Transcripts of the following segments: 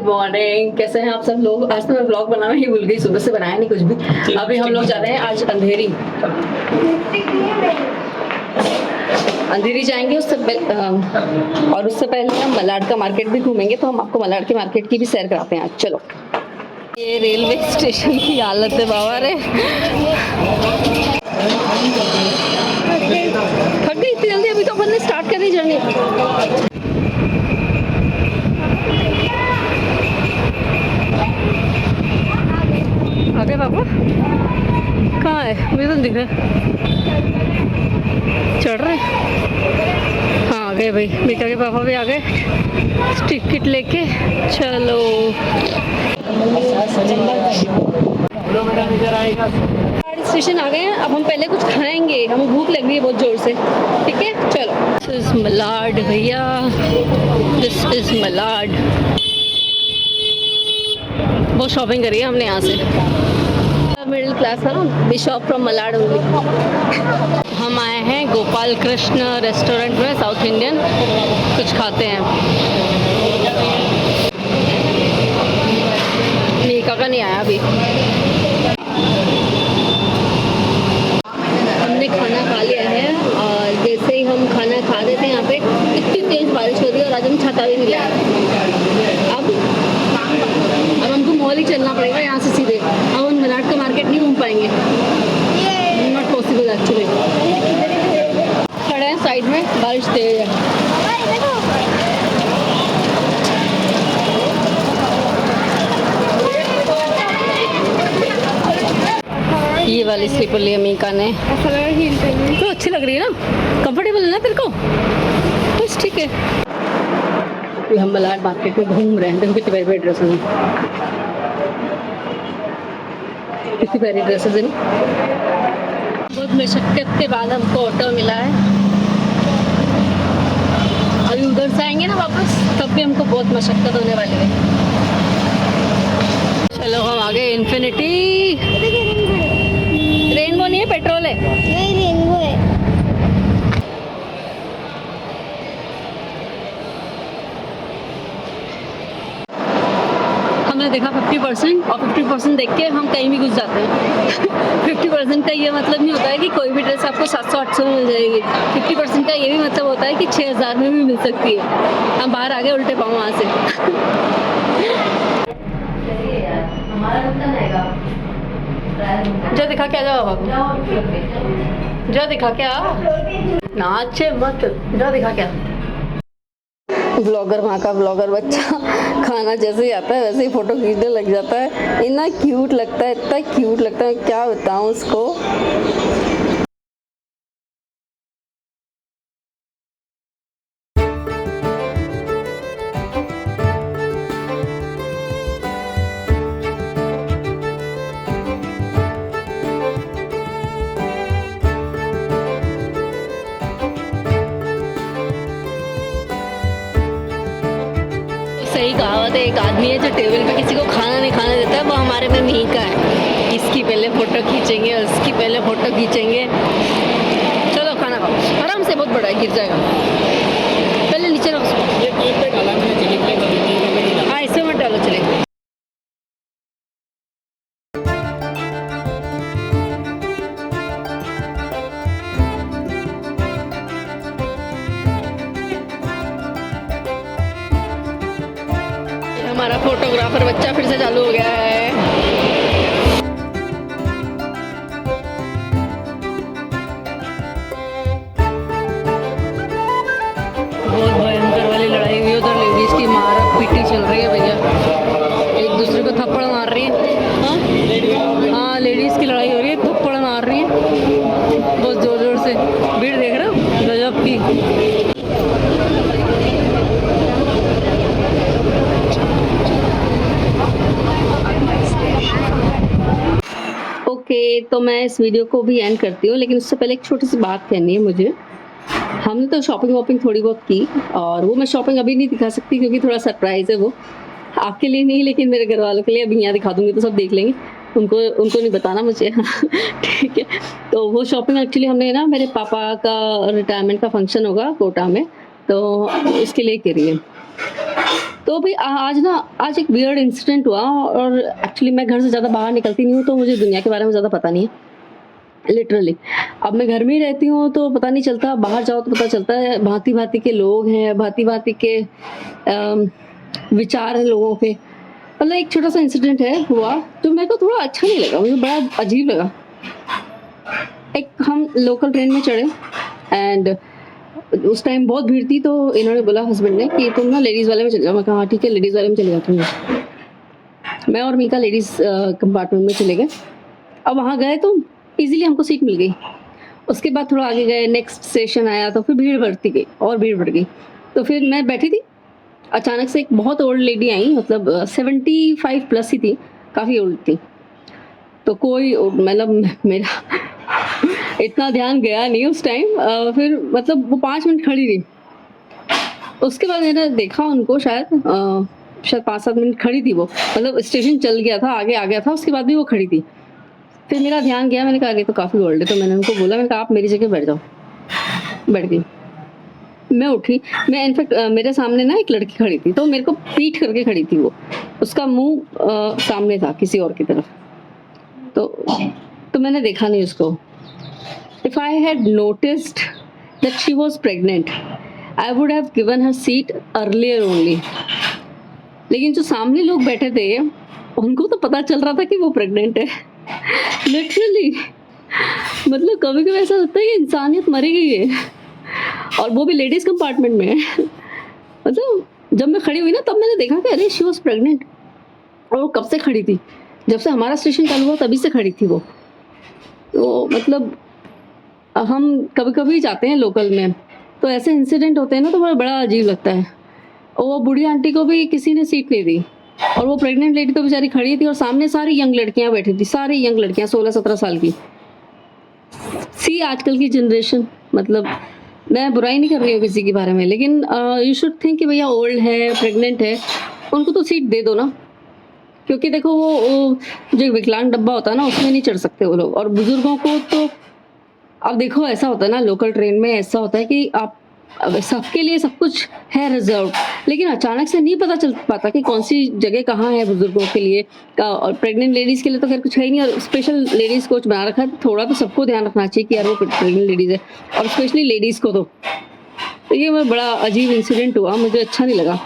Morning, कैसे हैं आप सब लोग। आज तो मैं व्लॉग बनाना ही भूल गई, सुबह से बनाया नहीं कुछ भी। अभी हम लोग जा रहे हैं आज अंधेरी जाएंगे और उससे पहले हम मलाड का मार्केट भी घूमेंगे, तो हम आपको मलाड के मार्केट की भी सैर कराते हैं आज। चलो। ये रेलवे स्टेशन की हालत है बाबा रे, थक गई इतनी जल्दी। अभी तो अपन ने स्टार्ट करनी जर्नी। आ गए पापा? कहाँ है? मुझे तो नहीं दिख रहा। चढ़ रहे? हाँ आ गए भाई, बेटा के पापा भी आ गए टिकट लेके। चलो स्टेशन आ गए हैं। अब हम पहले कुछ खाएंगे, हमें भूख लग रही है बहुत जोर से। ठीक है चलो। दिस इज मलाड भैया, दिस इज मलाड। बहुत शॉपिंग करी है हमने यहाँ से। मिडिल क्लास है ना, we shop from Malad only. हम आए हैं गोपाल कृष्ण रेस्टोरेंट में, साउथ इंडियन। कुछ खाते हैं। मीका का नहीं आया अभी। हमने खाना खा लिया है और जैसे ही हम खाना खा देते हैं यहाँ पे इतनी तेज बारिश हो रही है और आज हम छाता भी नहीं लाए। अब हमको मॉल ही चलना पड़ेगा यहाँ से सीधे। अब हम मलाड का मार्केट नहीं घूम पाएंगे, नॉट पॉसिबल एक्चुअली। खड़े हैं साइड में, बारिश तेज है। ये वाली स्लीपर ली मीका ने, तो अच्छी लग रही है ना, कंफर्टेबल है ना तेरे को? बस ठीक है। हम मलाड मार्केट में घूम रहे हैं। देखो कितनी प्यारी प्यारी ड्रेसेस हैं, कितनी प्यारी ड्रेसेस हैं। बहुत मशक्कत के बाद हमको ऑटो मिला है। अभी उधर से आएंगे ना वापस, तब भी हमको बहुत मशक्कत होने वाली है। चलो हम आगे। इन्फिनिटी रेनबो नहीं है, पेट्रोल है। नहीं रेनबो है। हमने देखा 50% और 50% देख के हम कहीं भी घुस जाते हैं। 50% का ये मतलब नहीं होता है कि कोई भी ड्रेस आपको 700-800 में मिल जाएगी। 50% का ये भी मतलब होता है कि 6000 में भी मिल सकती है। हम बाहर आ गए उल्टे पाँव वहाँ से। जो दिखा क्या जाओ, जो दिखा क्या नाचे मत, जो दिखा क्या। ब्लॉगर वहाँ का ब्लॉगर बच्चा खाना जैसे ही आता है वैसे ही फोटो खींचने लग जाता है। इतना क्यूट लगता है, इतना क्यूट लगता है, क्या बताऊँ उसको। सही कहावत है, एक आदमी है जो टेबल पे किसी को खाना नहीं खाने देता है, वो हमारे में मीका है। इसकी पहले फोटो खींचेंगे, उसकी पहले फोटो खींचेंगे। चलो खाना खाओ आराम से, बहुत बड़ा है, गिर जाएगा। पहले नीचे रखो उसको। हाँ इसमें मत डालो, चले। हमारा फोटोग्राफर बच्चा फिर से चालू हो गया है। बहुत भयंकर वाली लड़ाई हुई उधर, लेडीज की मारा पीटी चल रही है भैया, एक दूसरे को थप्पड़ मार रही है। हाँ लेडीज की लड़ाई हो रही है, थप्पड़ मार रही है बहुत जोर जोर से। भीड़ देख रहे हो गजब की। ओके, तो मैं इस वीडियो को भी एंड करती हूँ, लेकिन उससे पहले एक छोटी सी बात कहनी है मुझे। हमने तो शॉपिंग वॉपिंग थोड़ी बहुत की, और वो मैं शॉपिंग अभी नहीं दिखा सकती क्योंकि थोड़ा सरप्राइज़ है वो। आपके लिए नहीं, लेकिन मेरे घर वालों के लिए अभी यहाँ दिखा दूँगी तो सब देख लेंगे। उनको नहीं बताना मुझे। ठीक है। तो वो शॉपिंग एक्चुअली हमने ना, मेरे पापा का रिटायरमेंट का फंक्शन होगा कोटा में, तो उसके लिए करी है। तो भी आज एक वियर्ड इंसिडेंट हुआ, और एक्चुअली मैं घर से ज़्यादा बाहर निकलती नहीं हूँ, तो मुझे दुनिया के बारे में ज़्यादा पता नहीं है लिटरली। अब मैं घर में ही रहती हूँ तो पता नहीं चलता, बाहर जाओ तो पता चलता है, भांति-भांति के लोग हैं, भांति-भांति के विचार हैं लोगों के। मतलब एक छोटा-सा इंसिडेंट है हुआ, जो मेरे को थोड़ा अच्छा नहीं लगा, मुझे बड़ा अजीब लगा। एक हम लोकल ट्रेन में चढ़े एंड उस टाइम बहुत भीड़ थी, तो इन्होंने बोला हस्बैंड ने कि तुम ना लेडीज़ वाले में चले जाओ। मैं कहा हाँ ठीक है, लेडीज़ वाले में चले जाती हूँ। मैं और मीका लेडीज़ कंपार्टमेंट में चले गए। अब वहाँ गए तो ईज़िली हमको सीट मिल गई। उसके बाद थोड़ा आगे गए, नेक्स्ट स्टेशन आया तो फिर भीड़ बढ़ती गई और भीड़ बढ़ गई। तो फिर मैं बैठी थी, अचानक से एक बहुत ओल्ड लेडी आई, मतलब 75 प्लस ही थी, काफ़ी ओल्ड थी। तो कोई मतलब मेरा इतना ध्यान गया नहीं उस टाइम। फिर मतलब वो 5 मिनट खड़ी रही। उसके बाद मैंने देखा उनको, शायद 5-7 मिनट खड़ी थी वो, मतलब स्टेशन चल गया था, आगे आ गया था, उसके बाद भी वो खड़ी थी। फिर मेरा ध्यान गया, मैंने कहा ये तो काफ़ी ओल्ड है, तो मैंने उनको बोला, मैंने कहा आप मेरी जगह बैठ जाओ। बैठ गई। मैं उठी, मैं इनफैक्ट मेरे सामने ना एक लड़की खड़ी थी, तो मेरे को पीठ करके खड़ी थी वो, उसका मुँह सामने था किसी और की तरफ। तो मैंने देखा नहीं उसको। If I had noticed that she was pregnant, I would have given her seat earlier only. लेकिन जो सामने लोग बैठे थे, उनको तो पता चल रहा था कि वो प्रेग्नेंट है। लिटरली मतलब कभी-कभी ऐसा होता है कि इंसानियत मरी गई है, और वो भी लेडीज़ कंपार्टमेंट में। मतलब जब मैं खड़ी हुई ना, तब मैंने देखा कि अरे शी वाज़ प्रेग्नेंट, और वो कब से खड़ी थी, जब से हमारा स्टेशन चालू हुआ तभी से खड़ी थी वो। तो मतलब हम कभी-कभी जाते हैं लोकल में, तो ऐसे इंसिडेंट होते हैं ना, तो बड़ा अजीब लगता है। और वो बूढ़ी आंटी को भी किसी ने सीट नहीं दी, और वो प्रेग्नेंट लेडी तो बेचारी खड़ी थी, और सामने सारी यंग लड़कियां बैठी थी, सारी यंग लड़कियां 16-17 साल की। सी आजकल की जनरेशन, मतलब मैं बुराई नहीं कर रही हूँ किसी के बारे में, लेकिन यू शुड थिंक कि भैया ओल्ड है, प्रेग्नेंट है, उनको तो सीट दे दो ना। क्योंकि देखो वो जो विकलांग डब्बा होता है ना, उसमें नहीं चढ़ सकते वो लोग, और बुजुर्गों को तो अब देखो ऐसा होता है ना, लोकल ट्रेन में ऐसा होता है कि आप सबके लिए सब कुछ है रिजर्व, लेकिन अचानक से नहीं पता चल पाता कि कौन सी जगह कहाँ है बुजुर्गों के लिए और प्रेग्नेंट लेडीज़ के लिए तो खैर कुछ है ही नहीं, और स्पेशल लेडीज़ कोच बना रखा है। थोड़ा तो सबको ध्यान रखना चाहिए कि यार वो प्रेग्नेंट लेडीज़ है, और स्पेशली लेडीज़ को तो ये बड़ा अजीब इंसिडेंट हुआ, मुझे अच्छा नहीं लगा।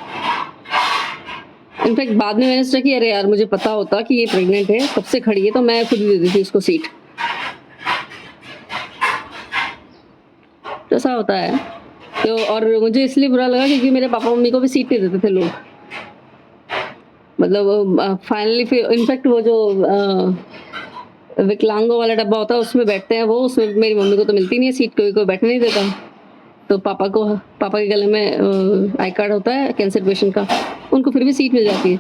इनफैक्ट बाद में मैंने सोचा कि अरे यार मुझे पता होता कि ये प्रेग्नेंट है, कब से खड़ी है, तो मैं खुद ही दे देती उसको सीट। तो ऐसा होता है। तो और मुझे इसलिए बुरा लगा क्योंकि मेरे पापा मम्मी को भी सीट नहीं देते थे लोग। मतलब फाइनली फिर इनफैक्ट वो जो विकलांगों वाला डब्बा होता है उसमें बैठते हैं वो, उसमें मेरी मम्मी को तो मिलती नहीं है सीट, कोई बैठने नहीं देता। तो पापा के गले में आई कार्ड होता है कैंसर पेशेंट का, उनको फिर भी सीट मिल जाती है।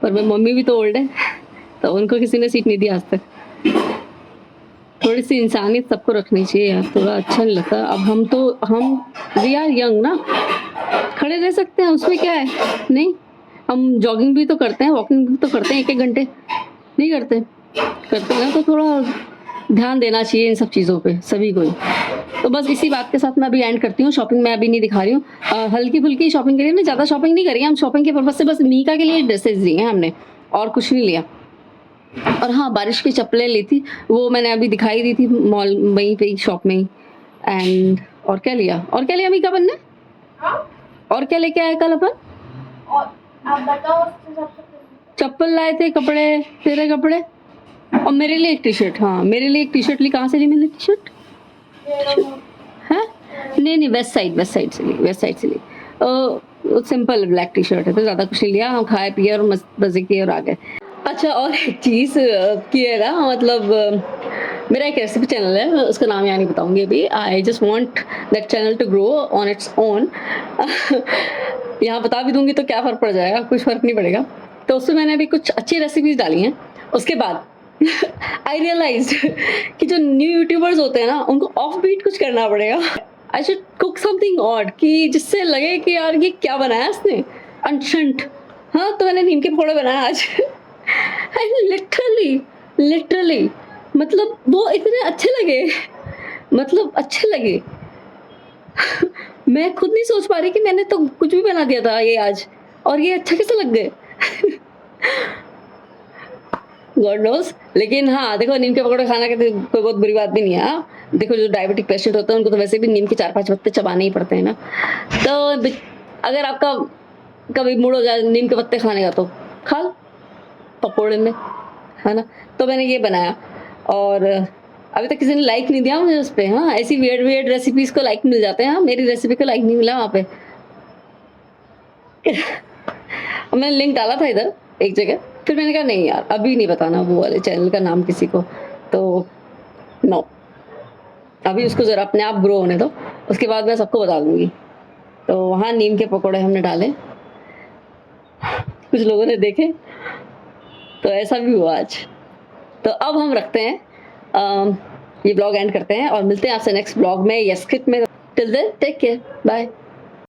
पर मेरी मम्मी भी तो ओल्ड है, तो उनको किसी ने सीट नहीं दी आज तक। थोड़ी सी इंसानियत सबको रखनी चाहिए यार, थोड़ा अच्छा नहीं लगता। अब हम वी आर यंग ना, खड़े रह सकते हैं, उसमें क्या है। नहीं, हम जॉगिंग भी तो करते हैं, वॉकिंग भी तो करते हैं 1-1 घंटे, नहीं करते हैं तो थोड़ा ध्यान देना चाहिए इन सब चीज़ों पे सभी को। तो बस इसी बात के साथ मैं अभी एंड करती हूँ। शॉपिंग मैं अभी नहीं दिखा रही हूँ, हल्की फुल्की शॉपिंग करी है, ज़्यादा शॉपिंग नहीं करी है। हम शॉपिंग के पर्पज़ से बस मीका के लिए ड्रेसेस ली हैं हमने, और कुछ नहीं लिया। और हाँ, बारिश की चप्पलें ली थी, वो मैंने अभी दिखाई दी थी मॉल वहीं पे ही, शॉप में ही। एंड और क्या लिया मीका अपन ने? और क्या लेके आए कल अपन? और आप बताओ। चप्पल लाए थे, कपड़े, तेरे कपड़े, और मेरे लिए एक टी शर्ट। हाँ, मेरे लिए एक टी शर्ट ली। कहाँ से ली मैंने टी शर्ट? है नहीं, वेस्ट साइड से ली। सिंपल ब्लैक टी शर्ट है, तो ज़्यादा कुछ नहीं लिया। हम खाए पिए और मज़े किए और आ गए। अच्छा, और एक चीज़ की है ना, मतलब मेरा एक रेसिपी चैनल है, उसका नाम यहाँ नहीं बताऊँगी अभी। I just want that channel to grow on its own. यहाँ बता भी दूँगी तो क्या फ़र्क पड़ जाएगा, कुछ फ़र्क नहीं पड़ेगा। तो उसमें मैंने अभी कुछ अच्छी रेसिपीज़ डाली हैं। उसके बाद आई रियलाइज्ड कि जो न्यू यूट्यूबर्स होते हैं ना, उनको ऑफ बीट कुछ करना पड़ेगा। I should cook something odd, कि जिससे लगे कि यार ये क्या बनाया इसने, अनशंट। हाँ, तो मैंने नीम के पकौड़े बनाए आज। लिटरली मतलब वो इतने अच्छे लगे। मैं खुद नहीं सोच पा रही कि मैंने तो कुछ भी बना दिया था ये आज, और ये अच्छा कैसे लग गए गॉड नोस। लेकिन हाँ देखो, नीम के पकौड़े खाना के कोई बहुत बुरी बात भी नहीं है। हाँ देखो, जो डायबिटिक पेशेंट होते हैं उनको तो वैसे भी नीम के 4-5 पत्ते चबाने ही पड़ते हैं ना। तो अगर आपका कभी मूड हो जाए नीम के पत्ते खाने का तो खा लो पकौड़े में, है ना। तो मैंने ये बनाया और अभी तक किसी ने लाइक नहीं दिया मुझे उस पे। हाँ ऐसी वियर्ड वियर्ड रेसिपीज को लाइक मिल जाते हैं। हाँ मेरी रेसिपी को लाइक नहीं मिला वहाँ पे मैंने लिंक डाला था इधर एक जगह, फिर मैंने कहा नहीं यार अभी नहीं बताना वो वाले चैनल का नाम किसी को, तो नो, अभी उसको जरा अपने आप ग्रो होने दो, उसके बाद मैं सबको बता दूंगी। तो वहाँ नीम के पकौड़े हमने डाले, कुछ लोगों ने देखे, तो ऐसा भी हुआ आज। तो अब हम रखते हैं ये ब्लॉग एंड करते हैं और मिलते हैं आपसे नेक्स्ट ब्लॉग में या स्क्रिप्ट में। Till then take care, bye.